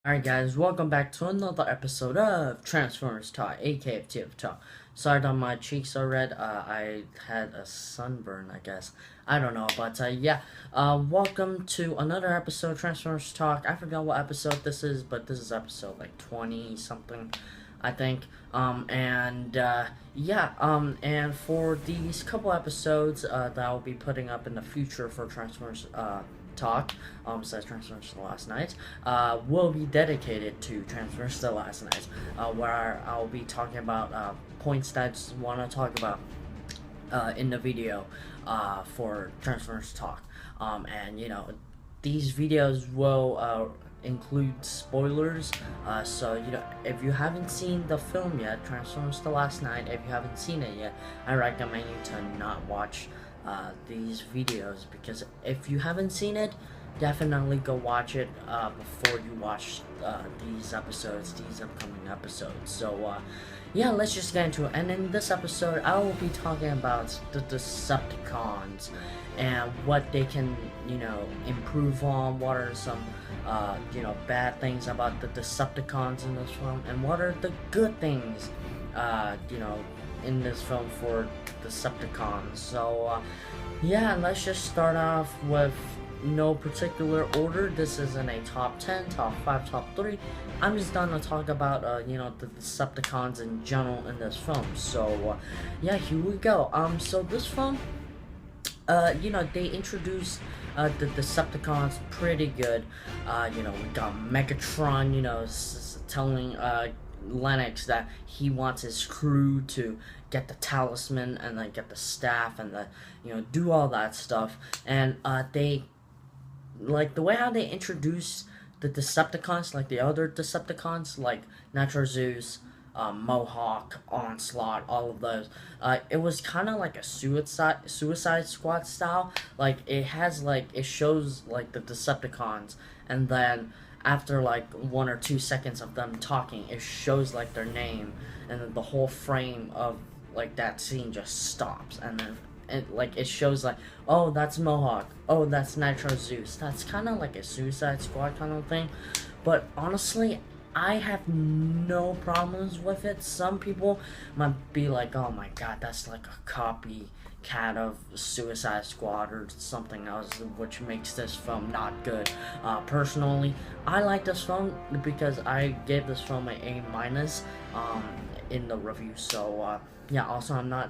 Alright guys, welcome back to another episode of Transformers Talk, aka TF Talk. Sorry that my cheeks are red, I had a sunburn, I guess. I don't know, but yeah. Welcome to another episode of Transformers Talk. I forgot what episode this is, but this is episode like 20 something, I think. And for these couple episodes that I'll be putting up in the future for Transformers Talk, says Transformers The Last Night, will be dedicated to Transformers The Last Night, where I'll be talking about points that I just want to talk about in the video for Transformers Talk. And these videos will include spoilers, so if you haven't seen the film yet, Transformers The Last Night, if you haven't seen it yet, I recommend you to not watch these videos, because if you haven't seen it, definitely go watch it before you watch these upcoming episodes. So yeah, let's just get into it. And in this episode, I will be talking about the Decepticons and what they can improve on. What are some bad things about the Decepticons in this film, and what are the good things in this film for Decepticons. So yeah, let's just start off with no particular order. This isn't a top 10, top 5, top 3. I'm just gonna talk about the Decepticons in general in this film. So yeah, here we go. So this film, they introduced the Decepticons pretty good. We got Megatron, telling Lennox that he wants his crew to get the talisman and then get the staff and do all that stuff. And they like the way how they introduce the Decepticons, like the other Decepticons, like Nitro Zeus, Mohawk, Onslaught, all of those. It was kind of like a Suicide Squad style. Like it shows like the Decepticons, and then after like 1 or 2 seconds of them talking, it shows like their name, and then the whole frame of like that scene just stops, and then it shows like, oh, that's Mohawk, oh, that's Nitro Zeus. That's kind of like a Suicide Squad kind of thing. But honestly, I have no problems with it. Some people might be like, oh my god, that's like a copycat of Suicide Squad or something else, which makes this film not good. Personally, I like this film because I gave this film an A minus in the review. So yeah, also I'm not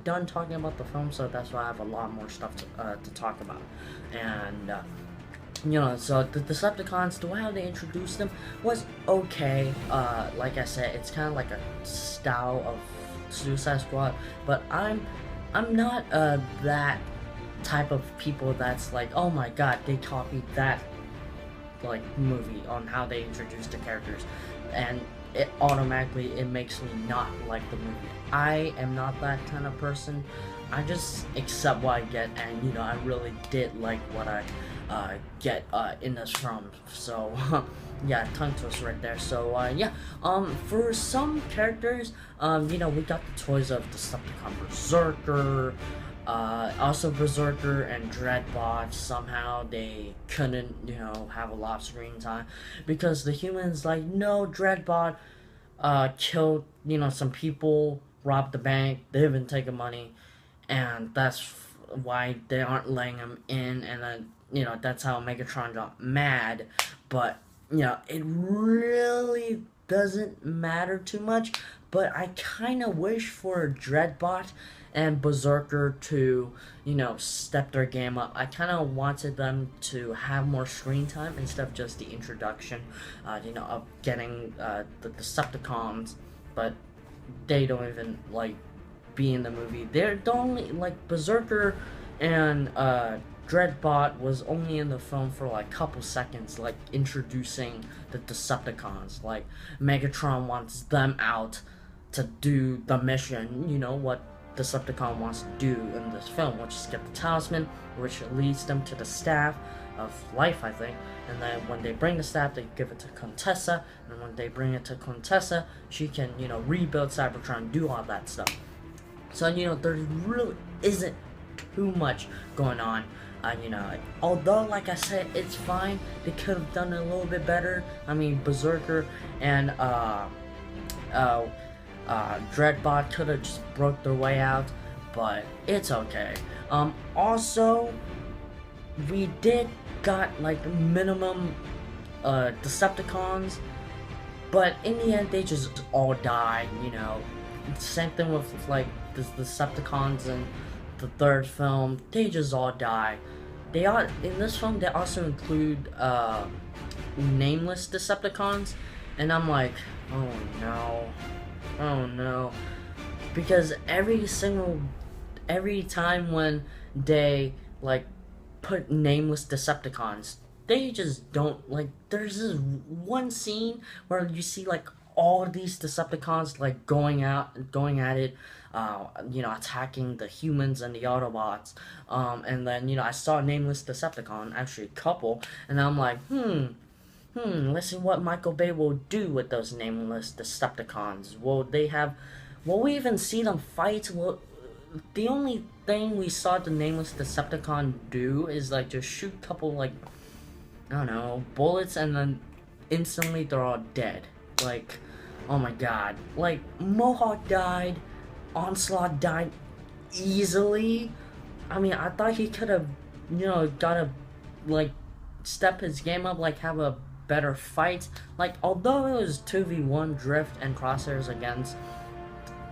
done talking about the film, so that's why I have a lot more stuff to talk about. And so the Decepticons, the way how they introduced them was okay. Like I said, it's kind of like a style of Suicide Squad, but I'm not that type of people that's like, oh my god, they copied that like movie on how they introduced the characters, and it makes me not like the movie. I am not that kind of person. I just accept what I get, and I really did like what I get in this film. So yeah, tongue twist right there. So yeah, for some characters, we got the toys of Decepticon Berserker. Also Berserker and Dreadbot, somehow they couldn't, have a lot of screen time, because the humans like, no, Dreadbot killed, some people, robbed the bank, they didn't take the money, and that's why they aren't letting him in. And then, that's how Megatron got mad. But, it really doesn't matter too much, but I kind of wish for Dreadbot and Berserker to, step their game up. I kind of wanted them to have more screen time instead of just the introduction, of getting the Decepticons, but they don't even, like, be in the movie. They're the only, like, Berserker and Dreadbot was only in the film for like a couple seconds, like introducing the Decepticons. Like Megatron wants them out to do the mission, what Decepticon wants to do in this film, which is get the talisman, which leads them to the Staff of Life, I think. And then when they bring the staff, they give it to Contessa, and when they bring it to Contessa, she can, rebuild Cybertron, do all that stuff. So, there really isn't too much going on Although, like I said, it's fine. They could have done it a little bit better. I mean, Berserker and uh, Dreadbot could have just broke their way out, but it's okay. Also, we did got like minimum Decepticons, but in the end they just all died. Same thing with like the Decepticons in the third film. They just all die. They are in this film. They also include nameless Decepticons, and I'm like, oh no, oh no, because every time when they like put nameless Decepticons, they just don't like. There's this one scene where you see like all these Decepticons like going at it, attacking the humans and the Autobots. And then I saw a nameless Decepticon, actually a couple, and I'm like, let's see what Michael Bay will do with those nameless Decepticons. Will we even see them fight? The only thing we saw the nameless Decepticon do is like just shoot a couple like, I don't know, bullets, and then instantly they're all dead. Like, oh my god. Like, Mohawk died, Onslaught died easily. I mean, I thought he could have, gotta, like, step his game up, like, have a better fight. Like, although it was 2v1 Drift and Crosshairs against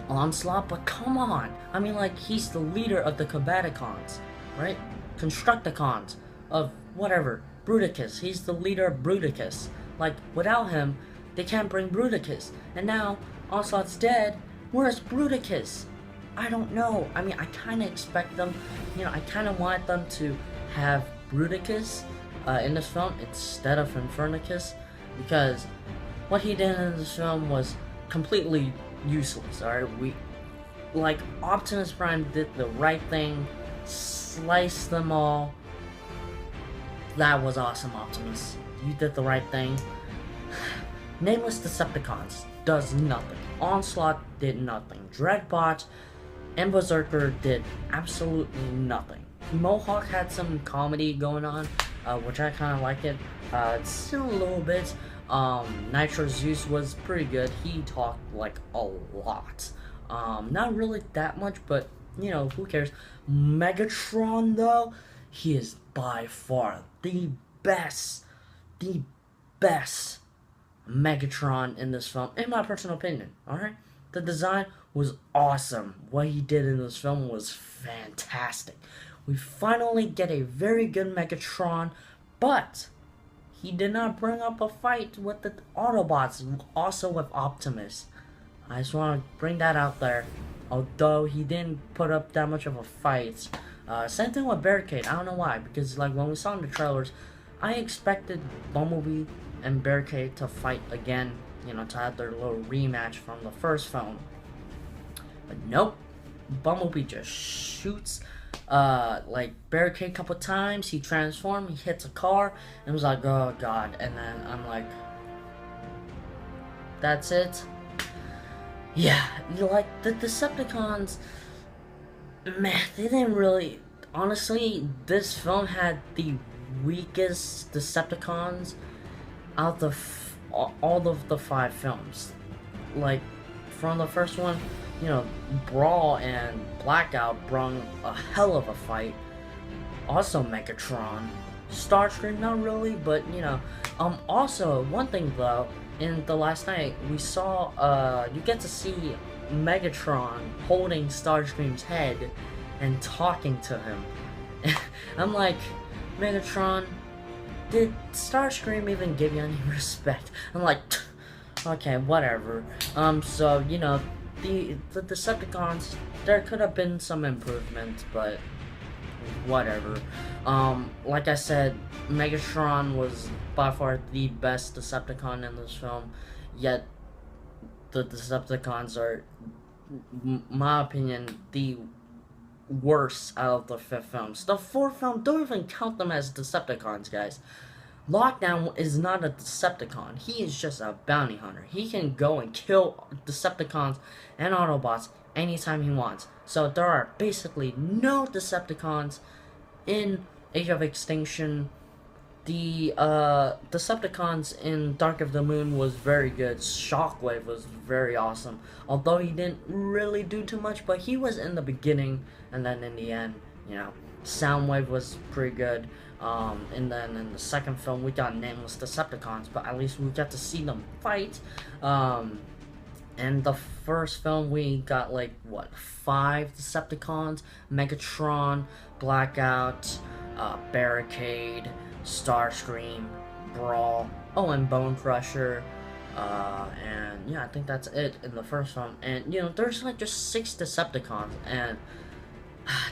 Onslaught, but come on. I mean, like, he's the leader of the Combaticons, right? Constructicons of whatever. Bruticus. He's the leader of Bruticus. Like, without him, they can't bring Bruticus. And now, Onslaught's dead. Where's Bruticus? I don't know. I mean, I kind of expect them, I kind of want them to have Bruticus in this film instead of Infernicus, because what he did in this film was completely useless, alright? Optimus Prime did the right thing, sliced them all. That was awesome, Optimus. You did the right thing. Nameless Decepticons does nothing. Onslaught did nothing. Dreadbot and Berserker did absolutely nothing. Mohawk had some comedy going on, which I kind of like it. Still a little bit. Nitro Zeus was pretty good. He talked like a lot. Not really that much, but who cares? Megatron though, he is by far the best Megatron in this film, in my personal opinion. Alright? The design was awesome. What he did in this film was fantastic. We finally get a very good Megatron, but he did not bring up a fight with the Autobots, also with Optimus. I just want to bring that out there. Although he didn't put up that much of a fight. Same thing with Barricade. I don't know why, because like when we saw in the trailers, I expected Bumblebee and Barricade to fight again, to have their little rematch from the first film. But nope, Bumblebee just shoots Barricade a couple times. He transforms, he hits a car, and was like, oh god. And then I'm like, that's it. Yeah, like the Decepticons, man, they didn't really. Honestly, this film had the weakest Decepticons out of all of the 5 films. Like, from the first one, Brawl and Blackout brung a hell of a fight. Also Megatron. Starscream, not really, but, also, one thing, though, in The Last Night, we saw, you get to see Megatron holding Starscream's head and talking to him. I'm like, Megatron, did Starscream even give you any respect? I'm like, okay, whatever. So, the Decepticons, there could have been some improvement, but whatever. Like I said, Megatron was by far the best Decepticon in this film, yet the Decepticons are, my opinion, the worst out of the 5 films. The 4th film, don't even count them as Decepticons, guys. Lockdown is not a Decepticon. He is just a bounty hunter. He can go and kill Decepticons and Autobots anytime he wants. So there are basically no Decepticons in Age of Extinction. The Decepticons in Dark of the Moon was very good. Shockwave was very awesome. Although he didn't really do too much, but he was in the beginning, and then in the end, you know, Soundwave was pretty good. And then in the second film, we got nameless Decepticons, but at least we got to see them fight. In the first film, we got like what, 5 Decepticons: Megatron, Blackout, Barricade, Starscream, Brawl, oh, and Bone Crusher, and yeah, I think that's it in the first film. And you know, there's like just 6 Decepticons, and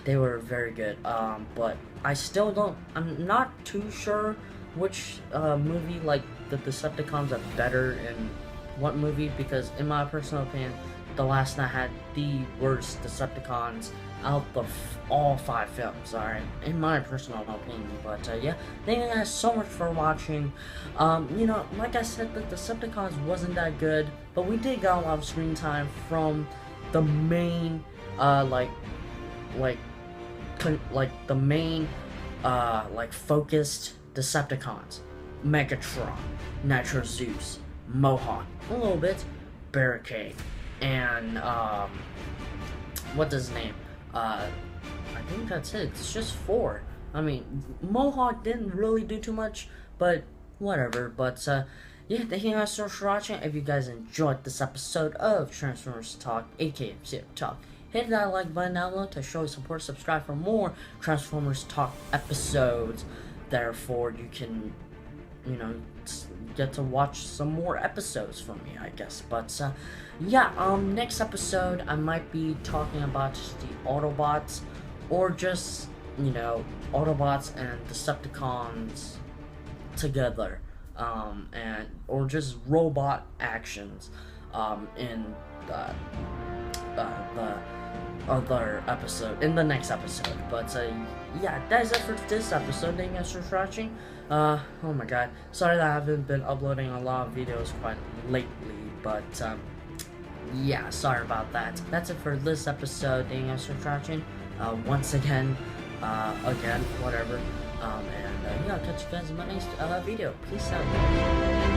they were very good. But I still don't. I'm not too sure which movie like the Decepticons are better in what movie, because in my personal opinion, The Last Night had the worst Decepticons out of all 5 films, alright, in my personal opinion. But yeah, thank you guys so much for watching. You know, like I said, the Decepticons wasn't that good, but we did get a lot of screen time from the main, like the main, focused Decepticons: Megatron, Nitro Zeus, Mohawk, a little bit, Barricade, and what's his name? I think that's it. It's just 4. I mean, Mohawk didn't really do too much, but whatever. But yeah, thank you guys so much for watching. If you guys enjoyed this episode of Transformers Talk, aka Zero Talk, hit that like button down below to show your support. Subscribe for more Transformers Talk episodes. Therefore, you can, you know, get to watch some more episodes from me, I guess. But yeah, next episode I might be talking about just the Autobots, or just, you know, Autobots and Decepticons together, and or just robot actions in the other episode, in the next episode. But yeah, that is it for this episode. Thank you guys for watching. Oh my god, sorry that I haven't been uploading a lot of videos quite lately, but yeah, sorry about that. That's it for this episode. Thank you guys for watching. Once again, whatever. And yeah, I'll catch you guys in my next video. Peace out.